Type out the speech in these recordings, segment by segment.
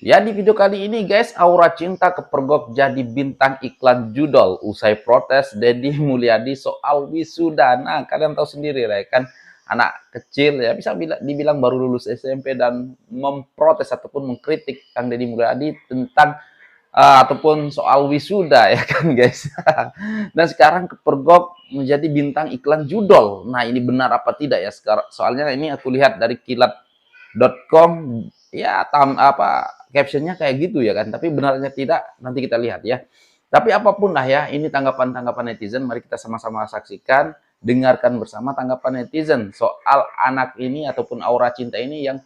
Ya, di video kali ini guys, Aura Cinta kepergok jadi bintang iklan judol usai protes Deddy Mulyadi soal wisuda. Nah, kalian tahu sendiri lah kan, anak kecil ya bisa dibilang baru lulus SMP dan memprotes ataupun mengkritik Kang Deddy Mulyadi tentang ataupun soal wisuda ya kan guys. Dan sekarang kepergok menjadi bintang iklan judol. Nah, ini benar apa tidak ya sekarang? Soalnya ini aku lihat dari kilat.com ya captionnya kayak gitu ya kan, tapi benarnya tidak nanti kita lihat ya. Tapi apapun lah ya, ini tanggapan netizen, mari kita sama-sama saksikan, dengarkan bersama tanggapan netizen soal anak ini ataupun Aura Cinta ini yang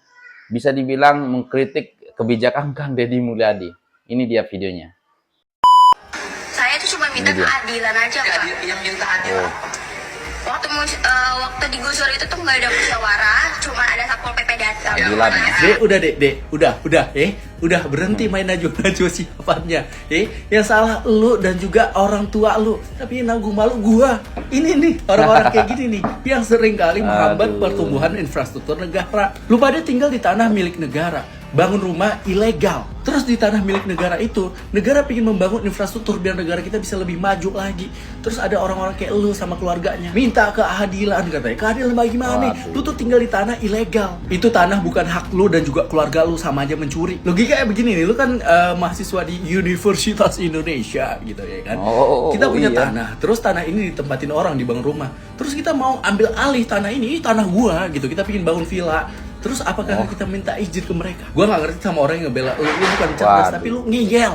bisa dibilang mengkritik kebijakan Kang Deddy Mulyadi. Ini dia videonya. Saya tuh cuma minta keadilan aja, Pak. Yang minta adil. Waktu digusur itu tuh nggak ada musyawarah, cuma ada satpol pp datang. Keadilan. Udah berhenti main najwa-najwa siapannya. Yang salah lu dan juga orang tua lu. Tapi yang nanggung malu gua. Ini nih orang-orang kayak gini nih yang sering kali menghambat pertumbuhan infrastruktur negara. Lu pada tinggal di tanah milik negara, bangun rumah ilegal. Terus di tanah milik negara itu, negara ingin membangun infrastruktur biar negara kita bisa lebih maju lagi. Terus ada orang-orang kayak lu sama keluarganya minta keadilan katanya. Keadilan bagaimana nih? Lu tuh tinggal di tanah ilegal. Itu tanah bukan hak lu dan juga keluarga lu, sama aja mencuri. Logikanya begini nih, lu kan mahasiswa di Universitas Indonesia gitu ya kan. Kita punya tanah, terus tanah ini ditempatin orang dibangun rumah. Terus kita mau ambil alih tanah ini tanah gua gitu. Kita pengen bangun villa. Terus apakah kita minta izin ke mereka? Gua nggak ngerti sama orang yang ngebela lu bukan cerdas tapi lu ngeyel.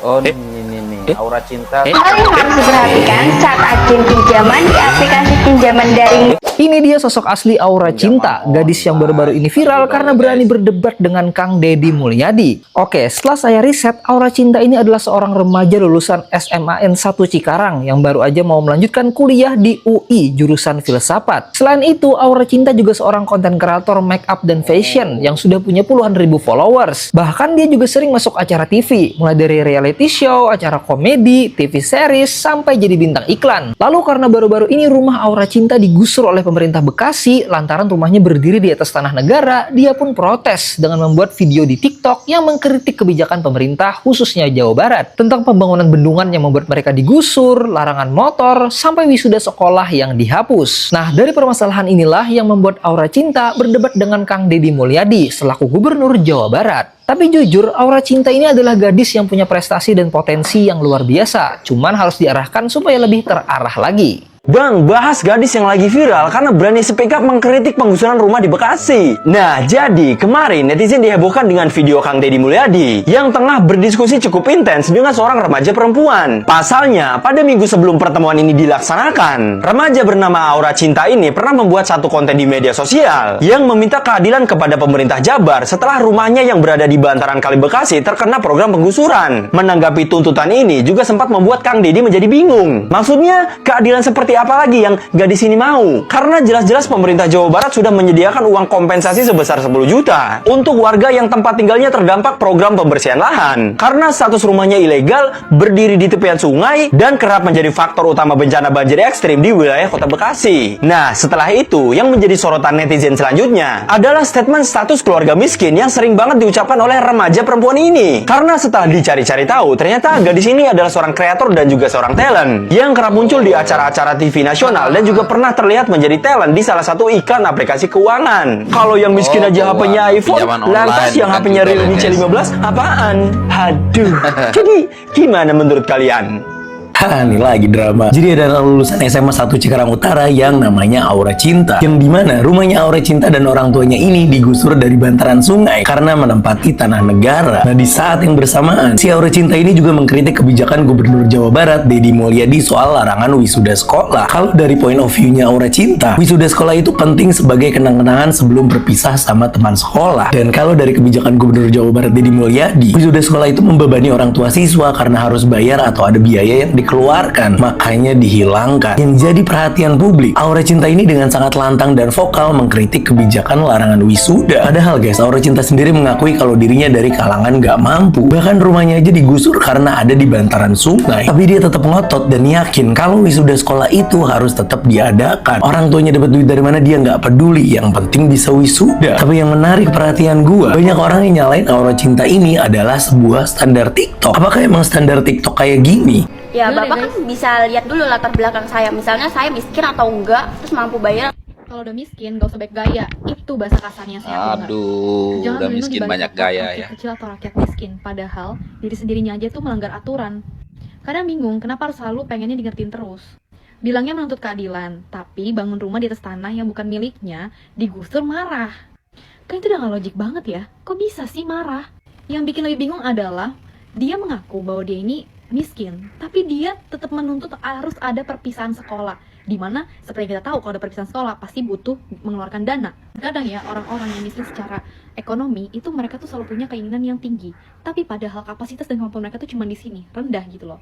Oh, ini Aura Cinta. Hal yang harus diperhatikan saat agen pinjaman di aplikasi pinjaman daring. Ini dia sosok asli Aura Cinta, gadis yang baru-baru ini viral karena berani berdebat dengan Kang Deddy Mulyadi. Oke, setelah saya riset, Aura Cinta ini adalah seorang remaja lulusan SMAN 1 Cikarang yang baru aja mau melanjutkan kuliah di UI jurusan filsafat. Selain itu, Aura Cinta juga seorang konten kreator make up dan fashion yang sudah punya puluhan ribu followers. Bahkan dia juga sering masuk acara TV, mulai dari reality show, acara komedi, TV series, sampai jadi bintang iklan. Lalu karena baru-baru ini rumah Aura Cinta digusur oleh pemerintah Bekasi lantaran rumahnya berdiri di atas tanah negara, dia pun protes dengan membuat video di TikTok yang mengkritik kebijakan pemerintah khususnya Jawa Barat tentang pembangunan bendungan yang membuat mereka digusur, larangan motor, sampai wisuda sekolah yang dihapus. Nah, dari permasalahan inilah yang membuat Aura Cinta berdebat dengan Kang Deddy Mulyadi selaku Gubernur Jawa Barat. Tapi jujur, Aura Cinta ini adalah gadis yang punya prestasi dan potensi yang luar biasa. Cuman harus diarahkan supaya lebih terarah lagi. Bang, bahas gadis yang lagi viral karena berani speak up mengkritik penggusuran rumah di Bekasi. Nah, jadi kemarin netizen dihebohkan dengan video Kang Deddy Mulyadi yang tengah berdiskusi cukup intens dengan seorang remaja perempuan. Pasalnya, pada minggu sebelum pertemuan ini dilaksanakan, remaja bernama Aura Cinta ini pernah membuat satu konten di media sosial yang meminta keadilan kepada pemerintah Jabar setelah rumahnya yang berada di bantaran Kali Bekasi terkena program penggusuran. Menanggapi tuntutan ini juga sempat membuat Kang Deddy menjadi bingung. Maksudnya, keadilan seperti apa lagi yang gadis ini mau? Karena jelas-jelas pemerintah Jawa Barat sudah menyediakan uang kompensasi sebesar 10 juta untuk warga yang tempat tinggalnya terdampak program pembersihan lahan karena status rumahnya ilegal, berdiri di tepian sungai, dan kerap menjadi faktor utama bencana banjir ekstrim di wilayah kota Bekasi. Nah, setelah itu yang menjadi sorotan netizen selanjutnya adalah statement status keluarga miskin yang sering banget diucapkan oleh remaja perempuan ini. Karena setelah dicari-cari tahu, ternyata gadis ini adalah seorang kreator dan juga seorang talent yang kerap muncul di acara-acara TV nasional dan juga pernah terlihat menjadi talent di salah satu iklan aplikasi keuangan. Kalau yang miskin aja HP-nya iPhone, lantas yang HP-nya Realme C15 apaan? Aduh. Jadi gimana menurut kalian? Ini lagi drama. Jadi ada lulusan SMA 1 Cikarang Utara yang namanya Aura Cinta, yang dimana rumahnya Aura Cinta dan orang tuanya ini digusur dari bantaran sungai karena menempati tanah negara. Nah, di saat yang bersamaan, si Aura Cinta ini juga mengkritik kebijakan Gubernur Jawa Barat Deddy Mulyadi soal larangan wisuda sekolah. Kalau dari point of view-nya Aura Cinta, wisuda sekolah itu penting sebagai kenang-kenangan sebelum berpisah sama teman sekolah. Dan kalau dari kebijakan Gubernur Jawa Barat Deddy Mulyadi, wisuda sekolah itu membebani orang tua siswa karena harus bayar atau ada biaya yang dikeluarkan, makanya dihilangkan. Yang jadi perhatian publik, Aura Cinta ini dengan sangat lantang dan vokal mengkritik kebijakan larangan wisuda. Padahal guys, Aura Cinta sendiri mengakui kalau dirinya dari kalangan gak mampu. Bahkan rumahnya aja digusur karena ada di bantaran sungai. Tapi dia tetap ngotot dan yakin kalau wisuda sekolah itu harus tetap diadakan. Orang tuanya dapat duit dari mana dia nggak peduli, yang penting bisa wisuda. Tapi yang menarik perhatian gua, banyak orang yang nyalain Aura Cinta ini adalah sebuah standar TikTok. Apakah emang standar TikTok kayak gini? Ya Bapak kan bisa lihat dulu latar belakang saya. Misalnya saya miskin atau enggak, terus mampu bayar. Kalau udah miskin, gak usah baik gaya. Itu bahasa kasarnya saya. Aduh, Jangan udah melindungi miskin balik banyak faktor gaya rakyat ya. kecil atau rakyat miskin. Padahal diri sendirinya aja tuh melanggar aturan. Kadang bingung kenapa harus selalu pengennya diingetin terus. Bilangnya menuntut keadilan, tapi bangun rumah di atas tanah yang bukan miliknya, digusur marah. Kan itu udah gak logik banget ya. Kok bisa sih marah? Yang bikin lebih bingung adalah dia mengaku bahwa dia ini miskin, tapi dia tetap menuntut harus ada perpisahan sekolah. Dimana seperti kita tahu kalau ada perpisahan sekolah pasti butuh mengeluarkan dana. Kadang ya orang-orang yang miskin secara ekonomi itu mereka tuh selalu punya keinginan yang tinggi, tapi padahal kapasitas dan kemampuan mereka tuh cuma di sini, rendah gitu loh.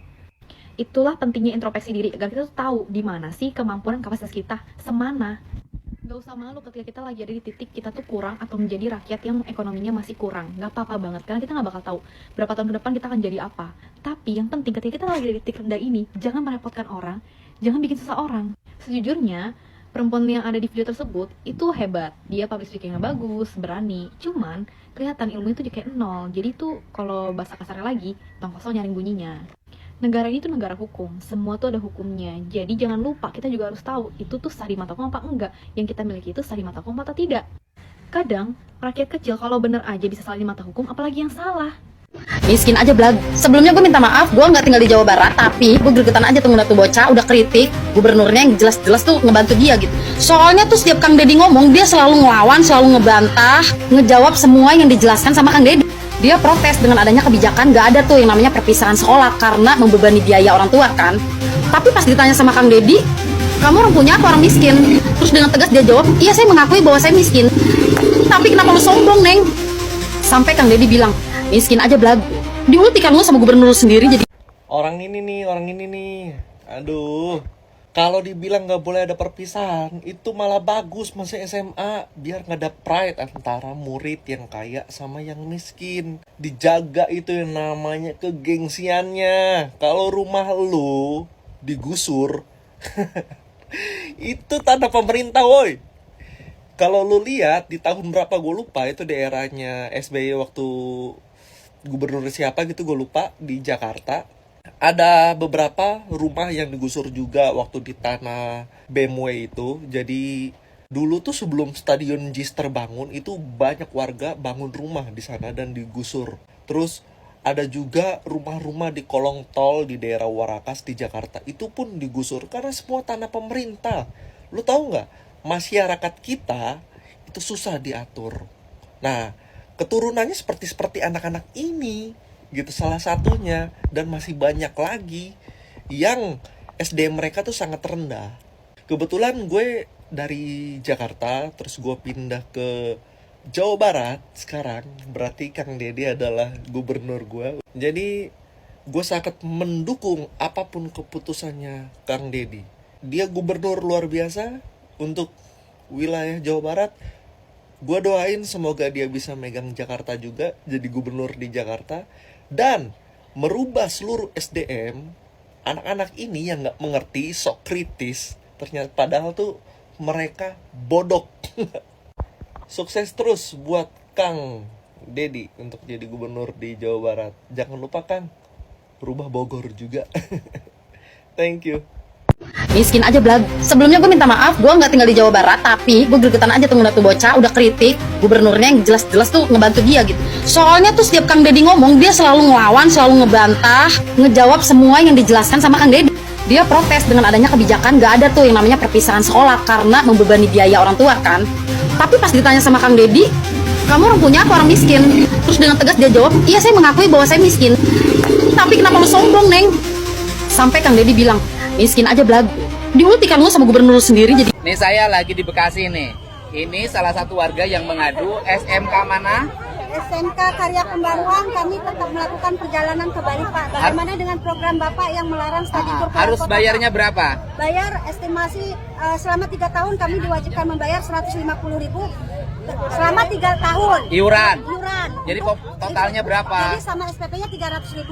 Itulah pentingnya introspeksi diri agar kita tuh tahu di mana sih kemampuan dan kapasitas kita, semana. Gak usah malu ketika kita lagi ada di titik kita tuh kurang atau menjadi rakyat yang ekonominya masih kurang. Gak apa-apa banget, karena kita gak bakal tahu berapa tahun ke depan kita akan jadi apa. Tapi yang penting ketika kita lagi di titik rendah ini, jangan merepotkan orang, jangan bikin susah orang. Sejujurnya, perempuan yang ada di video tersebut itu hebat. Dia public speaking-nya bagus, berani. Cuman kelihatan ilmu itu kayak nol. Jadi tuh kalau bahasa kasarnya lagi, tong kosong nyaring bunyinya. Negara ini tuh negara hukum, semua tuh ada hukumnya. Jadi jangan lupa kita juga harus tahu itu tuh sah di mata hukum apa enggak. Yang kita miliki itu sah di mata hukum atau tidak. Kadang rakyat kecil kalau bener aja bisa salah di mata hukum, apalagi yang salah. Miskin aja belag. Sebelumnya gue minta maaf, gue nggak tinggal di Jawa Barat, tapi gue gregetan aja tuh ngeliat tuh bocah udah kritik gubernurnya yang jelas-jelas tuh ngebantu dia gitu. Soalnya tuh setiap Kang Deddy ngomong dia selalu ngelawan, selalu ngebantah, ngejawab semua yang dijelaskan sama Kang Deddy. Dia protes dengan adanya kebijakan gak ada tuh yang namanya perpisahan sekolah karena membebani biaya orang tua kan. Tapi pas ditanya sama Kang Deddy, kamu orang punya apa orang miskin? Terus dengan tegas dia jawab, iya saya mengakui bahwa saya miskin. Tapi kenapa lu sombong Neng? Sampai Kang Deddy bilang, miskin aja belag. Diultikan lu sama gubernur lu sendiri jadi. Orang ini nih. Aduh. Kalau dibilang nggak boleh ada perpisahan, itu malah bagus masih SMA. Biar nggak ada pride antara murid yang kaya sama yang miskin. Dijaga itu yang namanya kegengsiannya. Kalau rumah lu digusur, itu tanda pemerintah woi. Kalau lu lihat di tahun berapa gue lupa, itu daerahnya SBY waktu gubernur siapa gitu gue lupa, di Jakarta. Ada beberapa rumah yang digusur juga waktu di tanah BMW itu. Jadi dulu tuh sebelum stadion JIS terbangun itu banyak warga bangun rumah di sana dan digusur. Terus ada juga rumah-rumah di kolong tol di daerah Warakas di Jakarta. Itu pun digusur karena semua tanah pemerintah. Lu tahu nggak? Masyarakat kita itu susah diatur. Nah, keturunannya seperti anak-anak ini. Gitu salah satunya, dan masih banyak lagi yang SDM mereka tuh sangat rendah. Kebetulan gue dari Jakarta terus gue pindah ke Jawa Barat sekarang, berarti Kang Deddy adalah gubernur gue. Jadi gue sangat mendukung apapun keputusannya Kang Deddy. Dia gubernur luar biasa untuk wilayah Jawa Barat. Gue doain semoga dia bisa megang Jakarta juga, jadi gubernur di Jakarta. Dan merubah seluruh SDM anak-anak ini yang nggak mengerti, sok kritis, ternyata padahal tuh mereka bodoh. Sukses terus buat Kang Deddy untuk jadi gubernur di Jawa Barat. Jangan lupa Kang, rubah Bogor juga. Thank you. Miskin aja belag. Sebelumnya gue minta maaf, gue nggak tinggal di Jawa Barat, tapi gue gregetan aja tuh ngeliat tuh bocah udah kritik gubernurnya yang jelas-jelas tuh ngebantu dia gitu. Soalnya tuh setiap Kang Deddy ngomong dia selalu ngelawan, selalu ngebantah, ngejawab semua yang dijelaskan sama Kang Deddy. Dia protes dengan adanya kebijakan gak ada tuh yang namanya perpisahan sekolah karena membebani biaya orang tua kan. Tapi pas ditanya sama Kang Deddy, kamu orang punya apa orang miskin? Terus dengan tegas dia jawab, iya saya mengakui bahwa saya miskin. Tapi kenapa lu sombong Neng? Sampai Kang Deddy bilang, miskin aja belag. Diultikan lu sama gubernur lu sendiri jadi. Nih saya lagi di Bekasi nih. Ini salah satu warga yang mengadu SMK mana? SMK Karya Pembaruan kami tetap melakukan perjalanan ke Bali, Pak. Bagaimana dengan program Bapak yang melarang study tour keluar Harus kota, bayarnya Pak? berapa? Bayar estimasi selama 3 tahun kami diwajibkan membayar 150.000 selama 3 tahun. Iuran. Iuran. Jadi totalnya berapa? Jadi sama SPP-nya 300.000.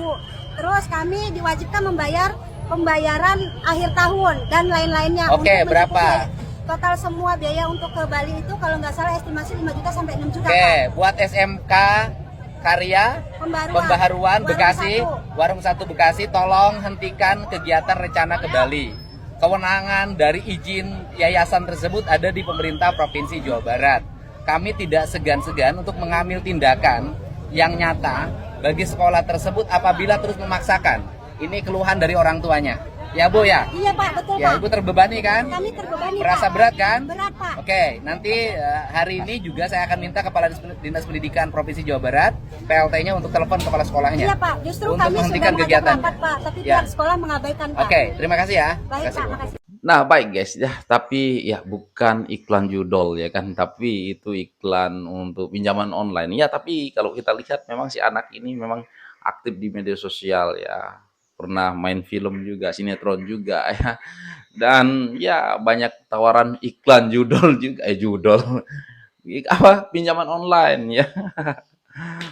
Terus kami diwajibkan membayar pembayaran akhir tahun dan lain-lainnya. Oke, Untuk berapa? mencukupi total semua biaya untuk ke Bali itu kalau nggak salah estimasi 5 juta sampai 6 juta. Oke, Pak. buat SMK Karya Pembaharuan Bekasi, Warung 1 Bekasi, tolong hentikan kegiatan rencana ke Bali. Kewenangan dari izin yayasan tersebut ada di pemerintah Provinsi Jawa Barat. Kami tidak segan-segan untuk mengambil tindakan yang nyata bagi sekolah tersebut apabila terus memaksakan. Ini keluhan dari orang tuanya. Ya Bu ya? Iya Pak, betul Ya, Pak. Ibu terbebani kan? Kami terbebani Merasa Pak. berat kan? Berat Pak. Oke, nanti hari ini juga saya akan minta Kepala Dinas Pendidikan Provinsi Jawa Barat, PLT-nya untuk telepon kepala sekolahnya. Iya Pak, justru untuk kami menghentikan sudah mengajak kegiatan. rapat Pak, tapi Ya. pihak sekolah mengabaikan Pak. Oke, terima kasih ya. Baik Terima kasih, Pak, Bu. makasih. Nah, baik guys ya, tapi ya bukan iklan judol ya kan, tapi itu iklan untuk pinjaman online. Ya, tapi kalau kita lihat memang si anak ini memang aktif di media sosial ya. Pernah main film juga, sinetron juga ya. Dan ya banyak tawaran iklan judol juga, judol. Apa? Pinjaman online ya.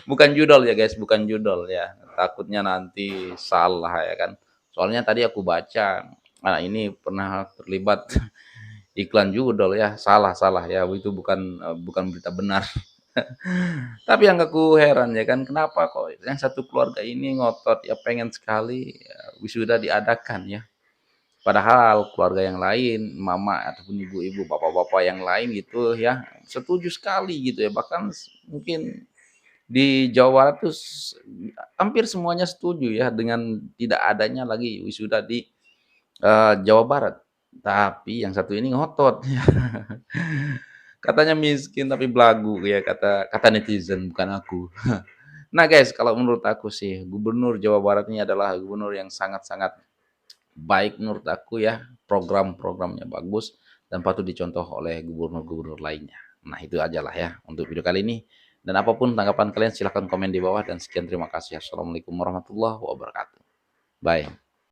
Bukan judol ya guys, bukan judol ya. Takutnya nanti salah ya kan. Soalnya tadi aku baca, nah ini pernah terlibat iklan judol ya, salah ya, itu bukan berita benar. Tapi yang aku heran ya kan, kenapa kok yang satu keluarga ini ngotot ya pengen sekali ya, wisuda diadakan ya. Padahal keluarga yang lain, mama ataupun ibu-ibu, bapak-bapak yang lain gitu ya, setuju sekali gitu ya. Bahkan mungkin di Jawa Barat tuh hampir semuanya setuju ya dengan tidak adanya lagi wisuda di Jawa Barat. Tapi yang satu ini ngotot ya. Katanya miskin tapi belagu ya, kata netizen, bukan aku. Nah guys, kalau menurut aku sih Gubernur Jawa Barat ini adalah gubernur yang sangat-sangat baik menurut aku ya. Program-programnya bagus dan patut dicontoh oleh gubernur-gubernur lainnya. Nah itu aja lah ya untuk video kali ini. Dan apapun tanggapan kalian silahkan komen di bawah, dan sekian, terima kasih. Assalamualaikum warahmatullahi wabarakatuh. Bye.